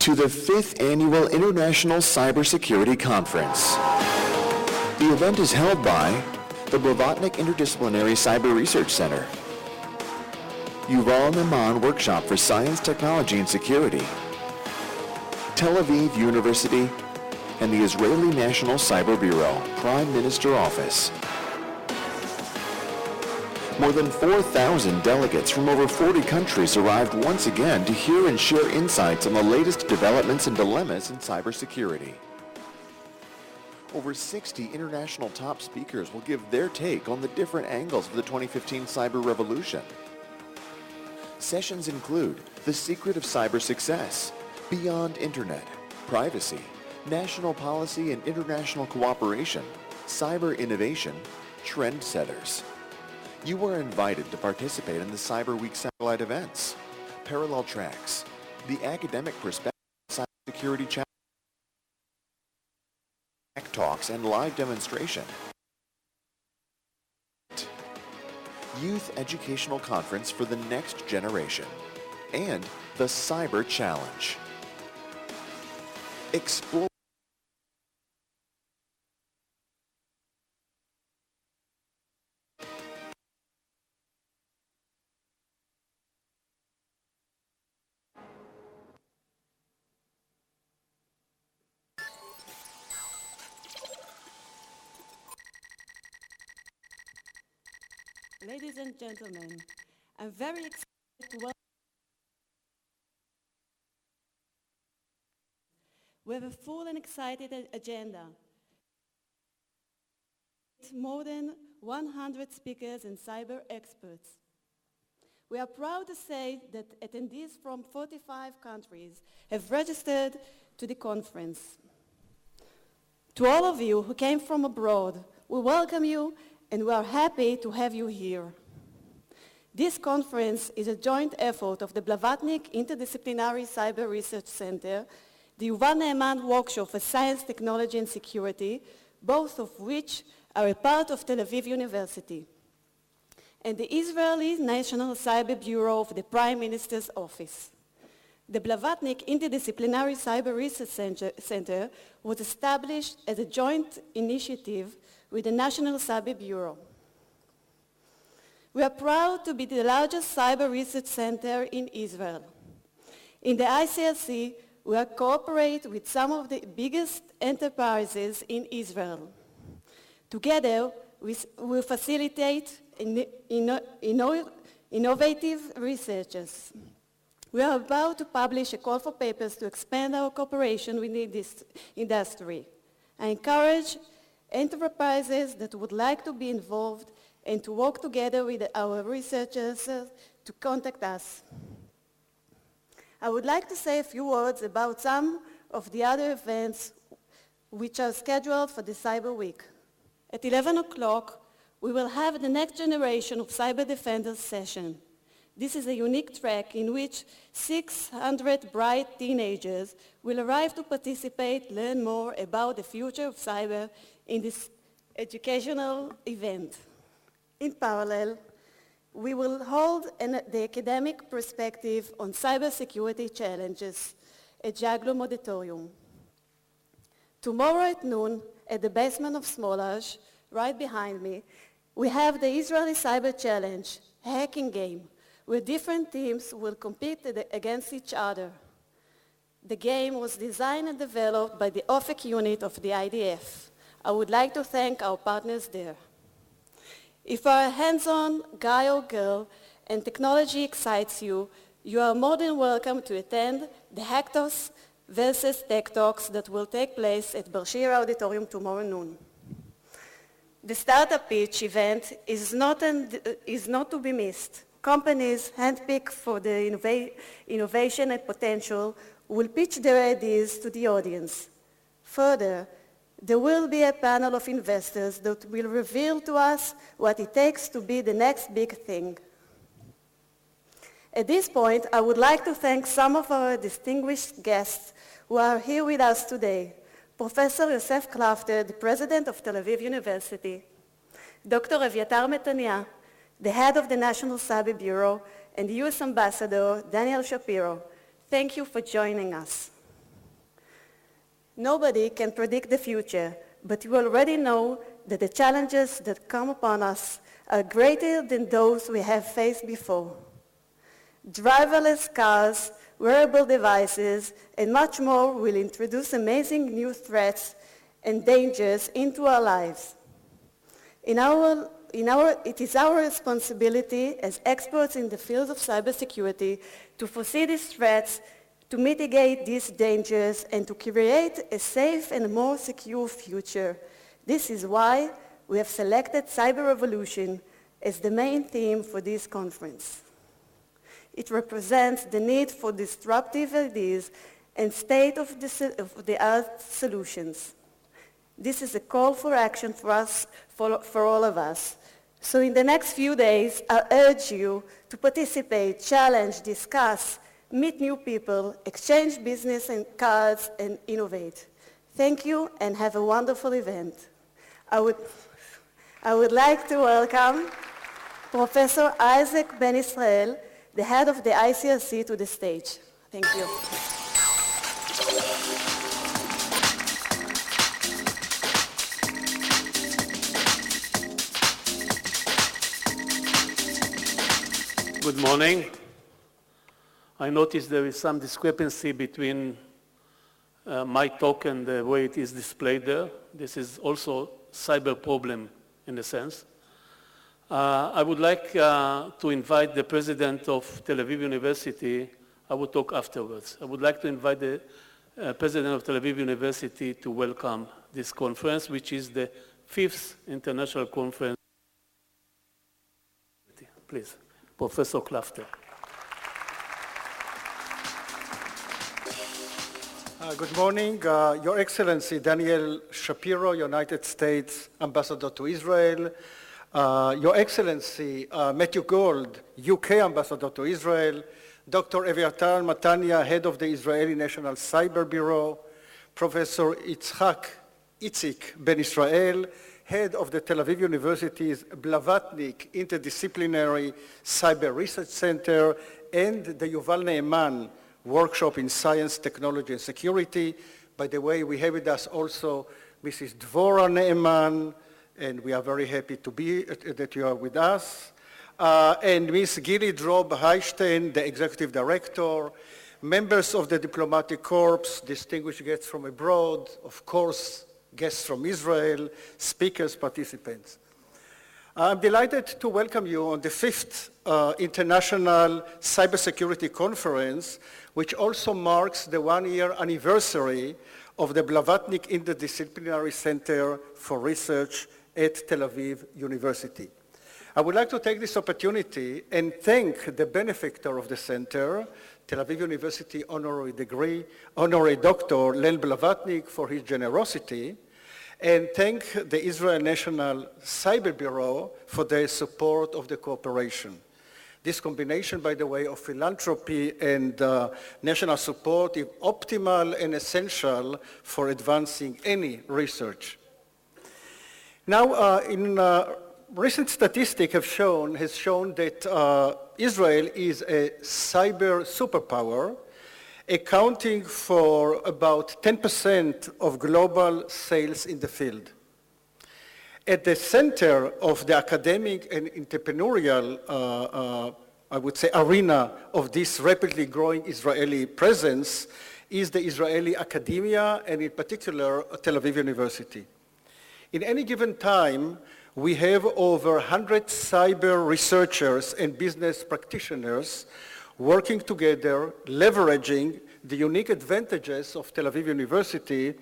to the 5th Annual International Cybersecurity Conference. The event is held by the Blavatnik Interdisciplinary Cyber Research Center, Yuval Workshop for Science, Technology, and Security, Tel Aviv University, and the Israeli National Cyber Bureau, Prime Minister Office. More than 4,000 delegates from over 40 countries arrived once again to hear and share insights on the latest developments and dilemmas in cybersecurity. Over 60 international top speakers will give their take on the different angles of the 2015 cyber revolution. Sessions include The Secret of Cyber Success, Beyond Internet, Privacy, National Policy and International Cooperation, Cyber Innovation, Trendsetters. You are invited to participate in the Cyber Week satellite events, parallel tracks, the academic perspective of cybersecurity challenge, talks, and live demonstration. Youth Educational Conference for the Next Generation, and the Cyber Challenge. Explore Ladies and gentlemen, I'm very excited to welcome. We have a full and excited agenda. More than 100 speakers and cyber experts. We are proud to say that attendees from 45 countries have registered to the conference. To all of you who came from abroad, we welcome you and we are happy to have you here. This conference is a joint effort of the Blavatnik Interdisciplinary Cyber Research Center, the Yuval Workshop for Science, Technology, and Security, both of which are a part of Tel Aviv University, and the Israeli National Cyber Bureau of the Prime Minister's Office. The Blavatnik Interdisciplinary Cyber Research Center was established as a joint initiative with the National Cyber Bureau. We are proud to be the largest cyber research center in Israel. In the ICRC, we cooperate with some of the biggest enterprises in Israel. Together, we facilitate innovative researches. We are about to publish a call for papers to expand our cooperation with this industry. I encourage enterprises that would like to be involved and to work together with our researchers to contact us. I would like to say a few words about some of the other events which are scheduled for the Cyber Week. At 11 o'clock, we will have the Next Generation of Cyber Defenders session. This is a unique track in which 600 bright teenagers will arrive to participate, learn more about the future of cyber in this educational event. In parallel, we will hold the academic perspective on cybersecurity challenges at Jaglom Auditorium. Tomorrow at noon, at the basement of Smolaj, right behind me, we have the Israeli Cyber Challenge, a hacking game, where different teams will compete against each other. The game was designed and developed by the OFEC unit of the IDF. I would like to thank our partners there. If you are a hands-on guy or girl and technology excites you, you are more than welcome to attend the Hacktos versus Tech Talks that will take place at Bershira Auditorium tomorrow noon. The Startup Pitch event is not to be missed. Companies handpicked for the innovation and potential will pitch their ideas to the audience. Further, there will be a panel of investors that will reveal to us what it takes to be the next big thing. At this point, I would like to thank some of our distinguished guests who are here with us today. Professor Yosef Klafter, the president of Tel Aviv University, Dr. Evyatar Metania, the head of the National Cyber Bureau, and the U.S. Ambassador, Daniel Shapiro. Thank you for joining us. Nobody can predict the future, but you already know that the challenges that come upon us are greater than those we have faced before. Driverless cars, wearable devices, and much more will introduce amazing new threats and dangers into our lives. It is our responsibility as experts in the field of cybersecurity to foresee these threats, to mitigate these dangers, and to create a safe and more secure future. This is why we have selected Cyber Revolution as the main theme for this conference. It represents the need for disruptive ideas and state-of-the-art solutions. This is a call for action for us, for all of us. So in the next few days, I urge you to participate, challenge, discuss, meet new people, exchange business and cards, and innovate. Thank you, and have a wonderful event. I would like to welcome Professor Isaac Ben Israel, the head of the ICRC, to the stage. Thank you. Good morning. I noticed there is some discrepancy between my talk and the way it is displayed there. This is also a cyber problem in a sense. I would like to invite the president of Tel Aviv University. I will talk afterwards. I would like to invite the president of Tel Aviv University to welcome this conference, which is the 5th international conference. Please, Professor Klafter. Good morning, Your Excellency Daniel Shapiro, United States Ambassador to Israel, Your Excellency Matthew Gold, UK Ambassador to Israel, Dr. Eviatar Matania, Head of the Israeli National Cyber Bureau, Professor Itzik Ben Israel, Head of the Tel Aviv University's Blavatnik Interdisciplinary Cyber Research Center, and the Yuval Ne'eman Workshop in Science, Technology, and Security. By the way, we have with us also Mrs. Dvorah Ne'eman, and we are very happy to be that you are with us. And Ms. Gili Drob-Heistein, the Executive Director, members of the Diplomatic Corps, distinguished guests from abroad, of course, guests from Israel, speakers, participants. I'm delighted to welcome you on the 5th International Cybersecurity Conference, which also marks the one-year anniversary of the Blavatnik Interdisciplinary Center for Research at Tel Aviv University. I would like to take this opportunity and thank the benefactor of the center, Tel Aviv University Honorary Doctor Len Blavatnik, for his generosity, and thank the Israel National Cyber Bureau for their support of the cooperation. This combination, by the way, of philanthropy and national support is optimal and essential for advancing any research. Now, recent statistics has shown that Israel is a cyber superpower, accounting for about 10% of global sales in the field. At the center of the academic and entrepreneurial, I would say, arena of this rapidly growing Israeli presence is the Israeli academia, and in particular, Tel Aviv University. In any given time, we have over 100 cyber researchers and business practitioners working together, leveraging the unique advantages of Tel Aviv University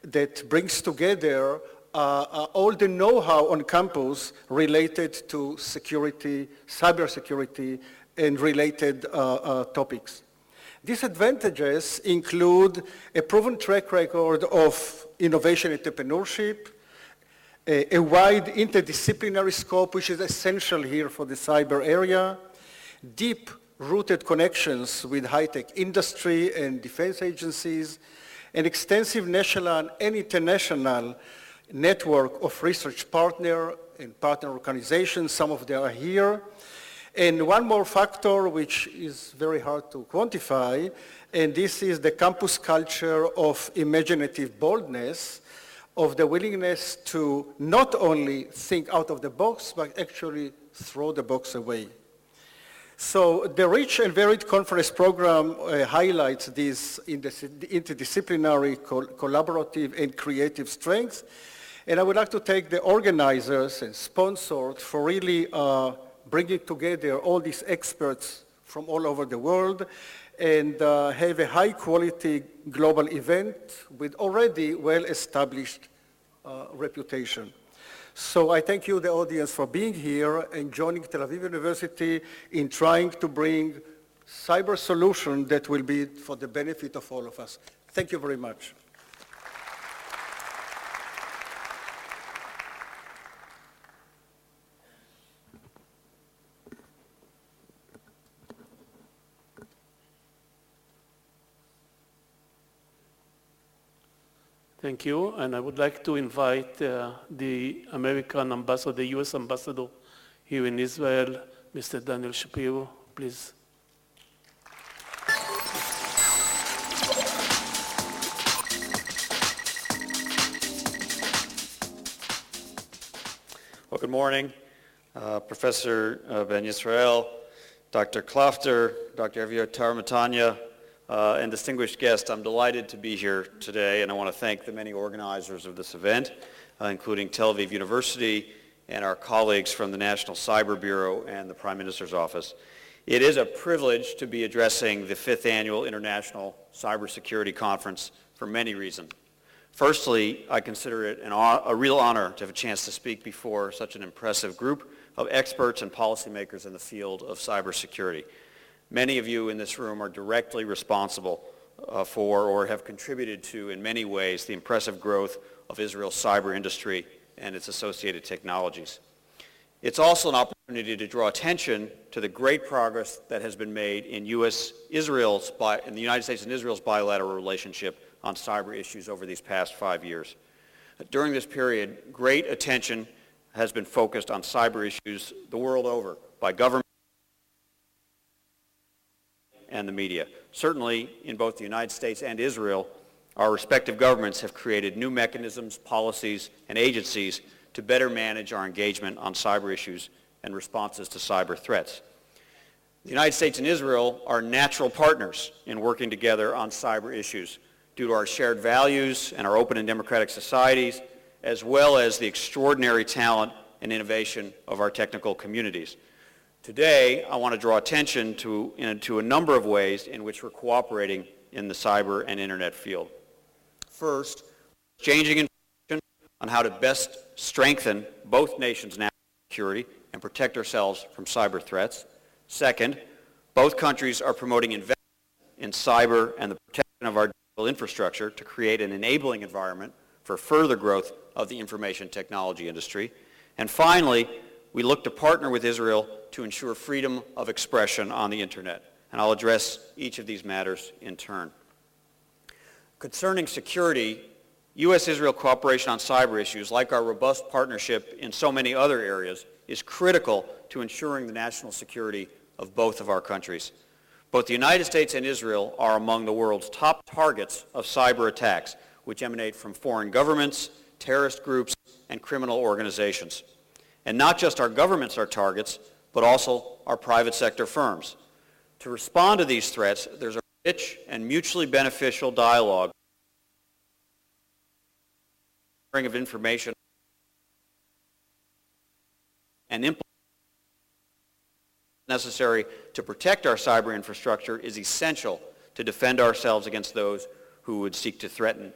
that brings together all the know-how on campus related to security, cybersecurity, and related topics. These advantages include a proven track record of innovation entrepreneurship, a wide interdisciplinary scope, which is essential here for the cyber area, deep-rooted connections with high-tech industry and defense agencies, an extensive national and international network of research partner and partner organizations, some of them are here, And one more factor which is very hard to quantify, and this is the campus culture of imaginative boldness, of the willingness to not only think out of the box, but actually throw the box away. So the rich and varied conference program highlights these interdisciplinary, collaborative, and creative strengths. And I would like to thank the organizers and sponsors for really bringing together all these experts from all over the world and have a high-quality global event with already well-established reputation. So I thank you, the audience, for being here and joining Tel Aviv University in trying to bring cyber solution that will be for the benefit of all of us. Thank you very much. Thank you, and I would like to invite the American ambassador, the U.S. ambassador here in Israel, Mr. Daniel Shapiro, please. Well, good morning, Professor Ben Yisrael, Dr. Klafter, Dr. Aviatar Matanya, and distinguished guests. I'm delighted to be here today, and I want to thank the many organizers of this event, including Tel Aviv University and our colleagues from the National Cyber Bureau and the Prime Minister's Office. It is a privilege to be addressing the 5th Annual International Cybersecurity Conference for many reasons. Firstly, I consider it a real honor to have a chance to speak before such an impressive group of experts and policymakers in the field of cybersecurity. Many of you in this room are directly responsible for or have contributed to, in many ways, the impressive growth of Israel's cyber industry and its associated technologies. It's also an opportunity to draw attention to the great progress that has been made in the United States and Israel's bilateral relationship on cyber issues over these past 5 years. During this period, great attention has been focused on cyber issues the world over by government and the media. Certainly, in both the United States and Israel, our respective governments have created new mechanisms, policies, and agencies to better manage our engagement on cyber issues and responses to cyber threats. The United States and Israel are natural partners in working together on cyber issues due to our shared values and our open and democratic societies, as well as the extraordinary talent and innovation of our technical communities. Today, I want to draw attention to a number of ways in which we're cooperating in the cyber and internet field. First, exchanging information on how to best strengthen both nations' national security and protect ourselves from cyber threats. Second, both countries are promoting investment in cyber and the protection of our digital infrastructure to create an enabling environment for further growth of the information technology industry. And finally, we look to partner with Israel to ensure freedom of expression on the internet. And I'll address each of these matters in turn. Concerning security, U.S.-Israel cooperation on cyber issues, like our robust partnership in so many other areas, is critical to ensuring the national security of both of our countries. Both the United States and Israel are among the world's top targets of cyber attacks, which emanate from foreign governments, terrorist groups, and criminal organizations. And not just our governments are targets, but also our private sector firms. To respond to these threats, there's a rich and mutually beneficial dialogue of information and implementation necessary to protect our cyber infrastructure is essential to defend ourselves against those who would seek to threaten.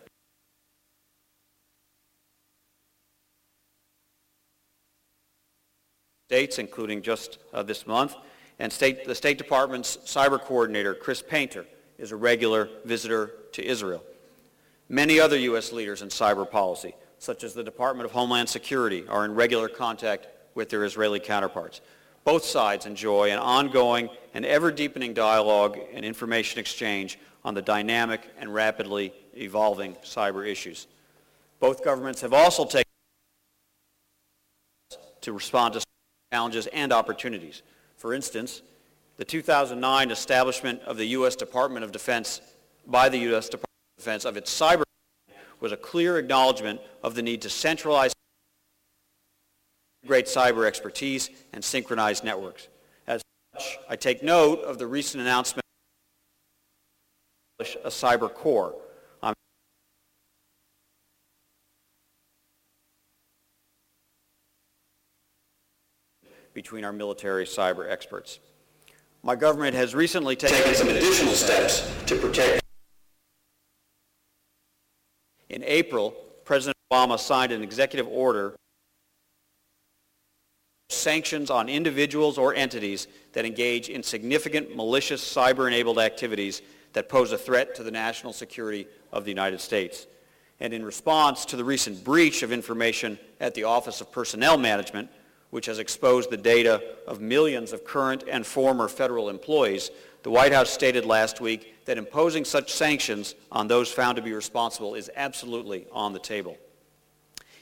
States, including just this month, and the State Department's cyber coordinator, Chris Painter, is a regular visitor to Israel. Many other U.S. leaders in cyber policy, such as the Department of Homeland Security, are in regular contact with their Israeli counterparts. Both sides enjoy an ongoing and ever-deepening dialogue and information exchange on the dynamic and rapidly evolving cyber issues. Both governments have also taken to respond to challenges and opportunities. For instance, the 2009 establishment of the U.S. Department of Defense by the U.S. Department of Defense of its cyber was a clear acknowledgement of the need to centralize, integrate cyber expertise, and synchronize networks. As such, I take note of the recent announcement of a cyber core. Between our military cyber experts. My government has recently taken some additional steps to protect. In April, President Obama signed an executive order sanctions on individuals or entities that engage in significant malicious cyber-enabled activities that pose a threat to the national security of the United States. And in response to the recent breach of information at the Office of Personnel Management, which has exposed the data of millions of current and former federal employees, the White House stated last week that imposing such sanctions on those found to be responsible is absolutely on the table.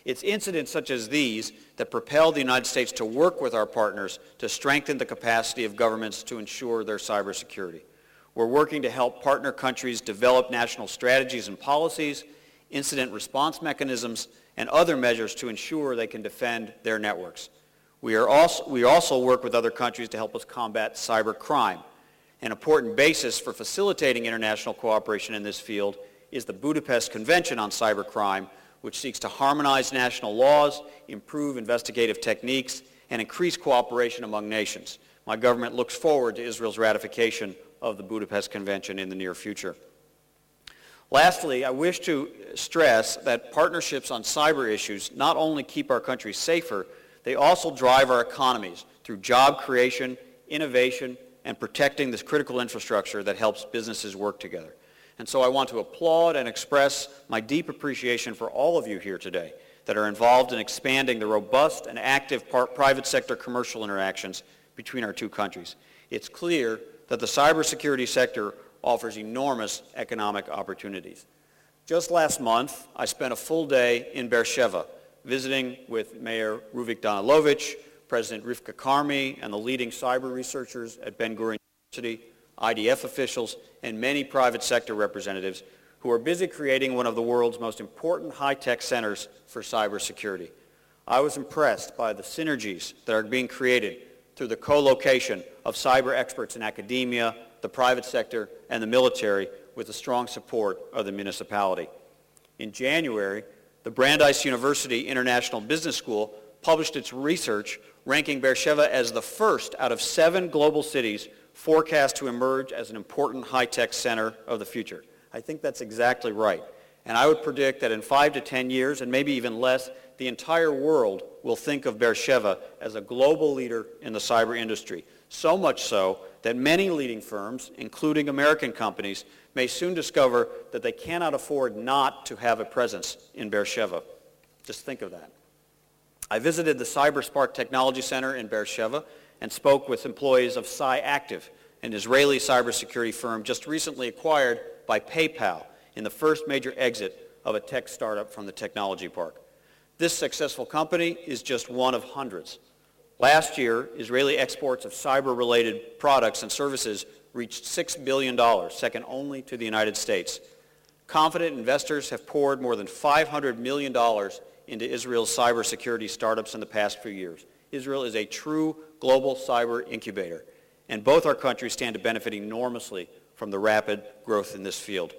It's incidents such as these that propel the United States to work with our partners to strengthen the capacity of governments to ensure their cybersecurity. We're working to help partner countries develop national strategies and policies, incident response mechanisms, and other measures to ensure they can defend their networks. We also work with other countries to help us combat cybercrime. An important basis for facilitating international cooperation in this field is the Budapest Convention on Cybercrime, which seeks to harmonize national laws, improve investigative techniques, and increase cooperation among nations. My government looks forward to Israel's ratification of the Budapest Convention in the near future. Lastly, I wish to stress that partnerships on cyber issues not only keep our countries safer, they also drive our economies through job creation, innovation, and protecting this critical infrastructure that helps businesses work together. And so I want to applaud and express my deep appreciation for all of you here today that are involved in expanding the robust and active private sector commercial interactions between our two countries. It's clear that the cybersecurity sector offers enormous economic opportunities. Just last month, I spent a full day in Beersheba, visiting with Mayor Ruvik Danilovich, President Rivka Karmi, and the leading cyber researchers at Ben-Gurion University, IDF officials, and many private sector representatives who are busy creating one of the world's most important high-tech centers for cybersecurity. I was impressed by the synergies that are being created through the co-location of cyber experts in academia, the private sector, and the military with the strong support of the municipality. In January, the Brandeis University International Business School published its research ranking Beersheba as the first out of 7 global cities forecast to emerge as an important high-tech center of the future. I think that's exactly right. And I would predict that in 5 to 10 years, and maybe even less, the entire world will think of Beersheba as a global leader in the cyber industry. So much so that many leading firms, including American companies, may soon discover that they cannot afford not to have a presence in Beersheba. Just think of that. I visited the CyberSpark Technology Center in Beersheba and spoke with employees of CyActive, an Israeli cybersecurity firm just recently acquired by PayPal in the first major exit of a tech startup from the technology park. This successful company is just one of hundreds. Last year, Israeli exports of cyber-related products and services reached $6 billion, second only to the United States. Confident investors have poured more than $500 million into Israel's cybersecurity startups in the past few years. Israel is a true global cyber incubator, and both our countries stand to benefit enormously from the rapid growth in this field.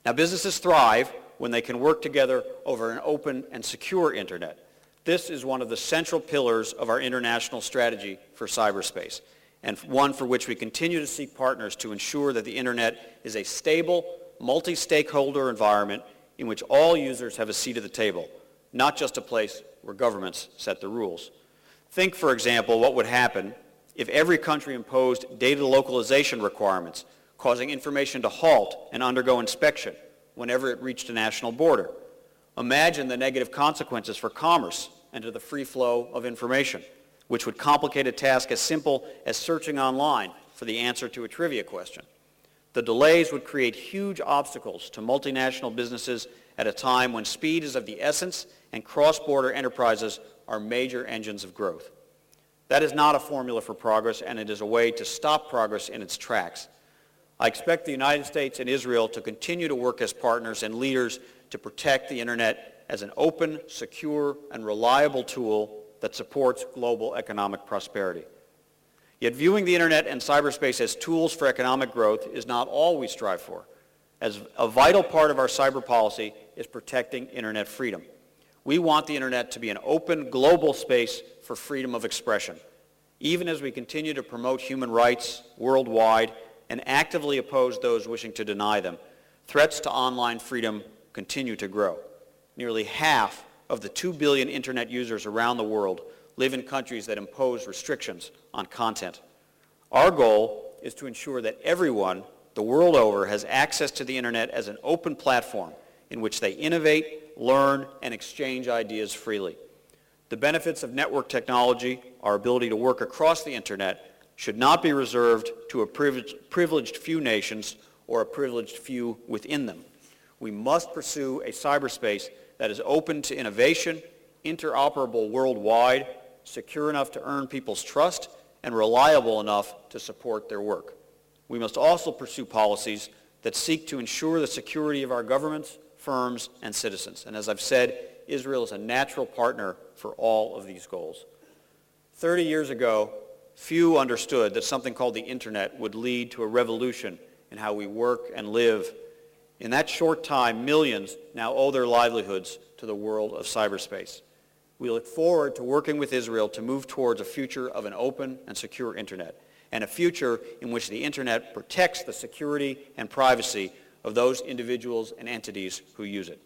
Now, businesses thrive when they can work together over an open and secure internet. This is one of the central pillars of our international strategy for cyberspace, and one for which we continue to seek partners to ensure that the internet is a stable, multi-stakeholder environment in which all users have a seat at the table, not just a place where governments set the rules. Think, for example, what would happen if every country imposed data localization requirements, causing information to halt and undergo inspection whenever it reached a national border. Imagine the negative consequences for commerce and to the free flow of information, which would complicate a task as simple as searching online for the answer to a trivia question. The delays would create huge obstacles to multinational businesses at a time when speed is of the essence and cross-border enterprises are major engines of growth. That is not a formula for progress, and it is a way to stop progress in its tracks. I expect the United States and Israel to continue to work as partners and leaders to protect the Internet as an open, secure, and reliable tool that supports global economic prosperity. Yet viewing the Internet and cyberspace as tools for economic growth is not all we strive for, as a vital part of our cyber policy is protecting Internet freedom. We want the Internet to be an open, global space for freedom of expression, even as we continue to promote human rights worldwide and actively oppose those wishing to deny them. Threats to online freedom continue to grow. Nearly half of the 2 billion Internet users around the world live in countries that impose restrictions on content. Our goal is to ensure that everyone the world over has access to the Internet as an open platform in which they innovate, learn, and exchange ideas freely. The benefits of network technology, our ability to work across the Internet, should not be reserved to a privileged few nations or a privileged few within them. We must pursue a cyberspace that is open to innovation, interoperable worldwide, secure enough to earn people's trust, and reliable enough to support their work. We must also pursue policies that seek to ensure the security of our governments, firms, and citizens. And as I've said, Israel is a natural partner for all of these goals. 30 years ago, few understood that something called the Internet would lead to a revolution in how we work and live. In that short time, millions now owe their livelihoods to the world of cyberspace. We look forward to working with Israel to move towards a future of an open and secure Internet, and a future in which the Internet protects the security and privacy of those individuals and entities who use it.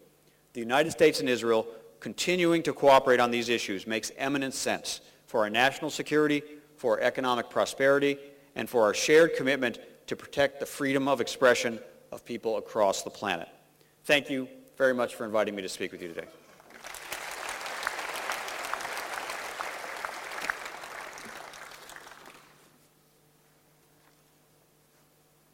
The United States and Israel continuing to cooperate on these issues makes eminent sense for our national security, for our economic prosperity, and for our shared commitment to protect the freedom of expression of people across the planet. Thank you very much for inviting me to speak with you today.